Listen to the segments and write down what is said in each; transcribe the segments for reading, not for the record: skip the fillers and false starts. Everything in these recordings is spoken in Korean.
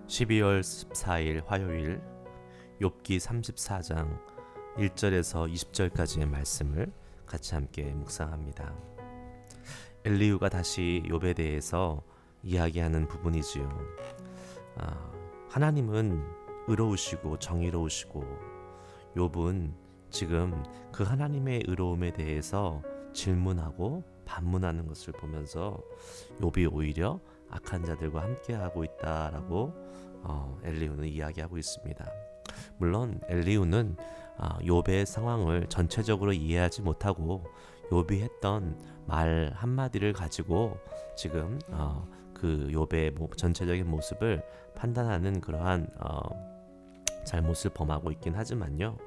12월 14일 화요일 욥기 34장 1절에서 20절까지의 말씀을 같이 함께 묵상합니다. 엘리후가 다시 욥에 대해서 이야기하는 부분이지요. 하나님은 의로우시고 정의로우시고 욥은 지금 그 하나님의 의로움에 대해서 질문하고 반문하는 것을 보면서 욥이 오히려 악한 자들과 함께하고 있다라고 엘리후는 이야기하고 있습니다. 물론 엘리후는 욥의 상황을 전체적으로 이해하지 못하고 욥이 했던 말 한마디를 가지고 지금 그 욥의 전체적인 모습을 판단하는 그러한 잘못을 범하고 있긴 하지만요.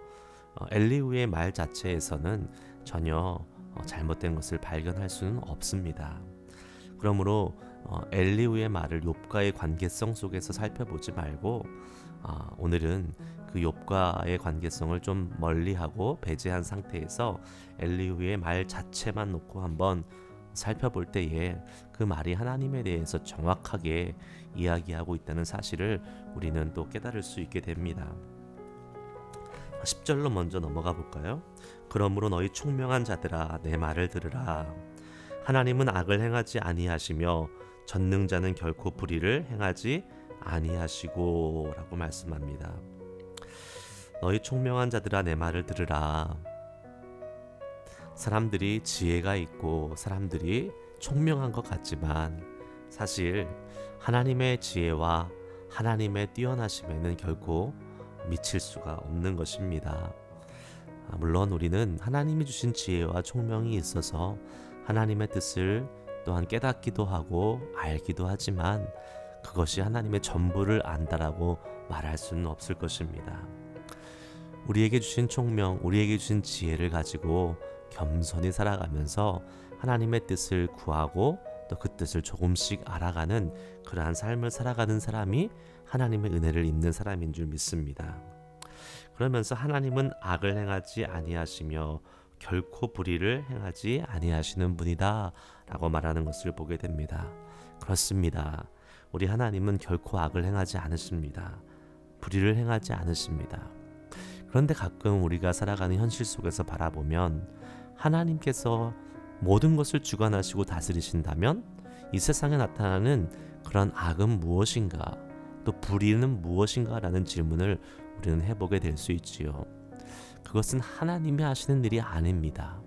엘리후의 말 자체에서는 전혀 잘못된 것을 발견할 수는 없습니다. 그러므로 엘리후의 말을 욥과의 관계성 속에서 살펴보지 말고 오늘은 그 욥과의 관계성을 좀 멀리하고 배제한 상태에서 엘리후의 말 자체만 놓고 한번 살펴볼 때에 그 말이 하나님에 대해서 정확하게 이야기하고 있다는 사실을 우리는 또 깨달을 수 있게 됩니다. 10절로 먼저 넘어가 볼까요? 그러므로 너희 총명한 자들아 내 말을 들으라. 하나님은 악을 행하지 아니하시며 전능자는 결코 불의를 행하지 아니하시고 라고 말씀합니다. 너희 총명한 자들아 내 말을 들으라. 사람들이 지혜가 있고 사람들이 총명한 것 같지만 사실 하나님의 지혜와 하나님의 뛰어나심에는 결코 미칠 수가 없는 것입니다. 물론 우리는 하나님이 주신 지혜와 총명이 있어서 하나님의 뜻을 또한 깨닫기도 하고 알기도 하지만 그것이 하나님의 전부를 안다라고 말할 수는 없을 것입니다. 우리에게 주신 총명, 우리에게 주신 지혜를 가지고 겸손히 살아가면서 하나님의 뜻을 구하고 또 그 뜻을 조금씩 알아가는 그러한 삶을 살아가는 사람이 하나님의 은혜를 입는 사람인 줄 믿습니다. 그러면서 하나님은 악을 행하지 아니하시며 결코 불의를 행하지 아니하시는 분이다 라고 말하는 것을 보게 됩니다. 그렇습니다. 우리 하나님은 결코 악을 행하지 않으십니다. 불의를 행하지 않으십니다. 그런데 가끔 우리가 살아가는 현실 속에서 바라보면 하나님께서 모든 것을 주관하시고 다스리신다면 이 세상에 나타나는 그런 악은 무엇인가, 또 불의는 무엇인가 라는 질문을 우리는 해보게 될 수 있지요. 그것은 하나님이 하시는 일이 아닙니다.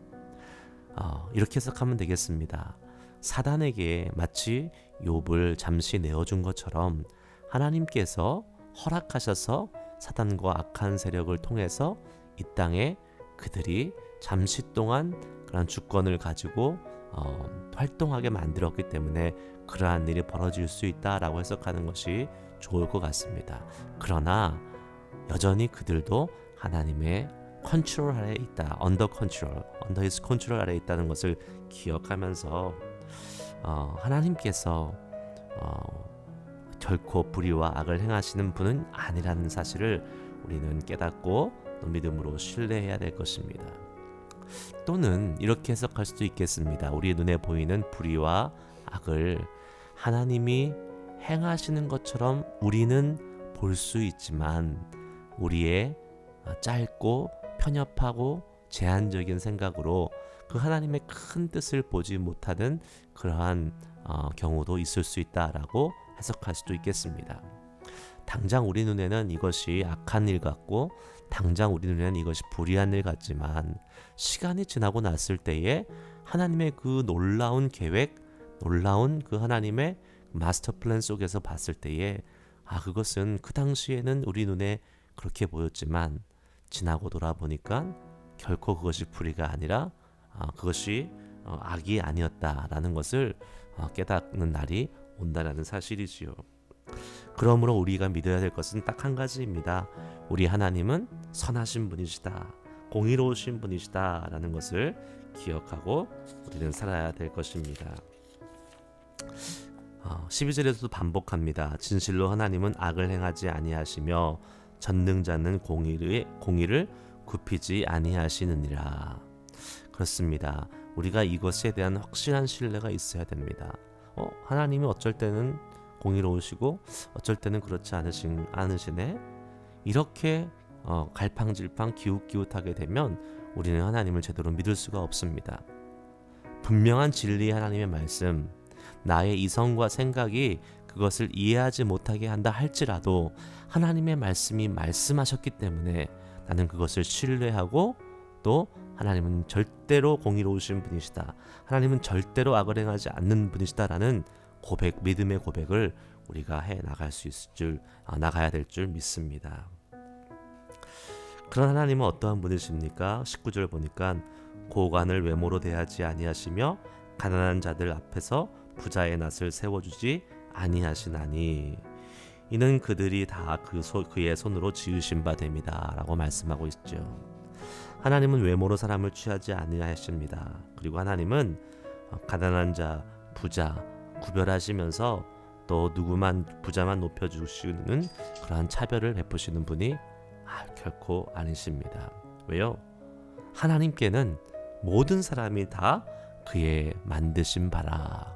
이렇게 해석하면 되겠습니다. 사단에게 마치 욥을 잠시 내어준 것처럼 하나님께서 허락하셔서 사단과 악한 세력을 통해서 이 땅에 그들이 잠시 동안 그런 주권을 가지고 활동하게 만들었기 때문에 그러한 일이 벌어질 수 있다라고 해석하는 것이 좋을 것 같습니다. 그러나 여전히 그들도 하나님의 컨트롤 아래에 있다. 언더 히스 컨트롤 아래에 있다는 것을 기억하면서 하나님께서 결코 불의와 악을 행하시는 분은 아니라는 사실을 우리는 깨닫고 또 믿음으로 신뢰해야 될 것입니다. 또는 이렇게 해석할 수도 있겠습니다. 우리의 눈에 보이는 불의와 악을 하나님이 행하시는 것처럼 우리는 볼 수 있지만 우리의 짧고 편협하고 제한적인 생각으로 그 하나님의 큰 뜻을 보지 못하는 그러한 경우도 있을 수 있다라고 해석할 수도 있겠습니다. 당장 우리 눈에는 이것이 악한 일 같고 당장 우리 눈에는 이것이 불의한 일 같지만 시간이 지나고 났을 때에 하나님의 그 놀라운 계획, 놀라운 그 하나님의 마스터 플랜 속에서 봤을 때에 그것은 그 당시에는 우리 눈에 그렇게 보였지만 지나고 돌아보니까 결코 그것이 불의가 아니라 그것이 악이 아니었다라는 것을 깨닫는 날이 온다라는 사실이지요. 그러므로 우리가 믿어야 될 것은 딱 한 가지입니다. 우리 하나님은 선하신 분이시다, 공의로우신 분이시다 라는 것을 기억하고 우리는 살아야 될 것입니다. 12절에서도 반복합니다. 진실로 하나님은 악을 행하지 아니하시며 전능자는 공의를 굽히지 아니하시느니라. 그렇습니다. 우리가 이것에 대한 확실한 신뢰가 있어야 됩니다. 하나님이 어쩔 때는 공의로우시고 어쩔 때는 그렇지 않으시네. 이렇게 갈팡질팡 기웃기웃하게 되면 우리는 하나님을 제대로 믿을 수가 없습니다. 분명한 진리 하나님의 말씀, 나의 이성과 생각이 그것을 이해하지 못하게 한다 할지라도 하나님의 말씀이 말씀하셨기 때문에 나는 그것을 신뢰하고, 또 하나님은 절대로 공의로우신 분이시다, 하나님은 절대로 악을 행하지 않는 분이시다라는 고백, 믿음의 고백을 우리가 해 나갈 수 있을 줄, 나가야 될 줄 믿습니다. 그런 하나님은 어떠한 분이십니까? 19절 보니까 고관을 외모로 대하지 아니하시며 가난한 자들 앞에서 부자의 낯을 세워주지 아니하시나니 이는 그들이 다 그의 손으로 지으신 바 됩니다 라고 말씀하고 있죠. 하나님은 외모로 사람을 취하지 아니하십니다. 그리고 하나님은 가난한 자, 부자 구별하시면서 또 누구만 부자만 높여주시는 그러한 차별을 베푸시는 분이 결코 아니십니다. 왜요? 하나님께는 모든 사람이 다 그의 만드신 바라.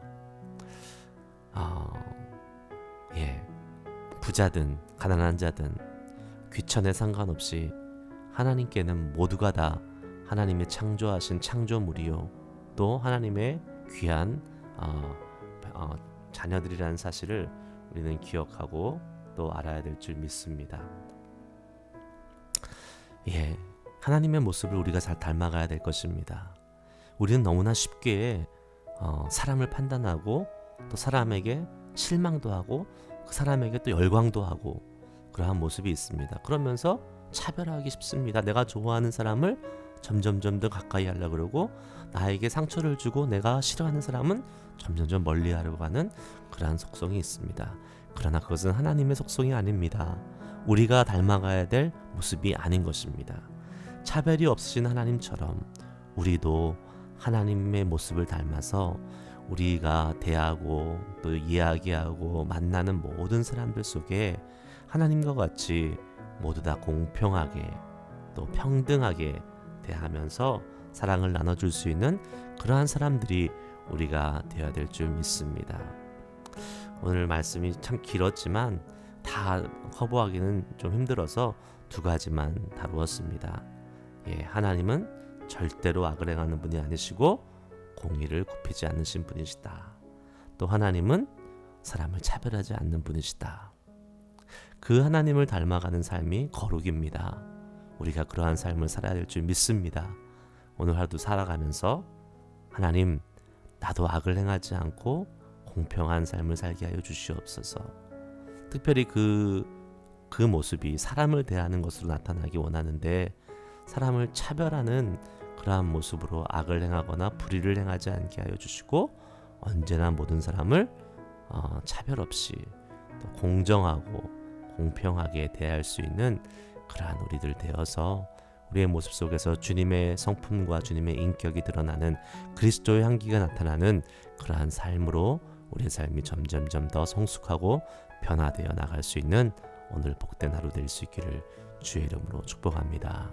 부자든 가난한 자든 귀천에 상관없이 하나님께는 모두가 다 하나님의 창조하신 창조물이요, 또 하나님의 귀한 자녀들이라는 사실을 우리는 기억하고 또 알아야 될 줄 믿습니다. 하나님의 모습을 우리가 잘 닮아가야 될 것입니다. 우리는 너무나 쉽게 사람을 판단하고 또 사람에게 실망도 하고 그 사람에게 또 열광도 하고 그러한 모습이 있습니다. 그러면서 차별하기 쉽습니다. 내가 좋아하는 사람을 점점점 더 가까이 하려고 그러고, 나에게 상처를 주고 내가 싫어하는 사람은 점점점 멀리 하려고 하는 그러한 속성이 있습니다. 그러나 그것은 하나님의 속성이 아닙니다. 우리가 닮아가야 될 모습이 아닌 것입니다. 차별이 없으신 하나님처럼 우리도 하나님의 모습을 닮아서 우리가 대하고 또 이야기하고 만나는 모든 사람들 속에 하나님과 같이 모두 다 공평하게 또 평등하게 대하면서 사랑을 나눠줄 수 있는 그러한 사람들이 우리가 되어야 될 줄 믿습니다. 오늘 말씀이 참 길었지만 다 커버하기는 좀 힘들어서 두 가지만 다루었습니다. 하나님은 절대로 악을 행하는 분이 아니시고 공의를 굽히지 않으신 분이시다. 또 하나님은 사람을 차별하지 않는 분이시다. 그 하나님을 닮아가는 삶이 거룩입니다. 우리가 그러한 삶을 살아야 될 줄 믿습니다. 오늘 하루도 살아가면서 하나님, 나도 악을 행하지 않고 공평한 삶을 살게 하여 주시옵소서. 특별히 그 모습이 사람을 대하는 것으로 나타나기 원하는데, 사람을 차별하는 그러한 모습으로 악을 행하거나 불의를 행하지 않게 하여 주시고, 언제나 모든 사람을 차별 없이 또 공정하고 공평하게 대할 수 있는 그러한 우리들 되어서 우리의 모습 속에서 주님의 성품과 주님의 인격이 드러나는 그리스도의 향기가 나타나는 그러한 삶으로 우리의 삶이 점점점 더 성숙하고 변화되어 나갈 수 있는 오늘 복된 하루 될 수 있기를 주의 이름으로 축복합니다.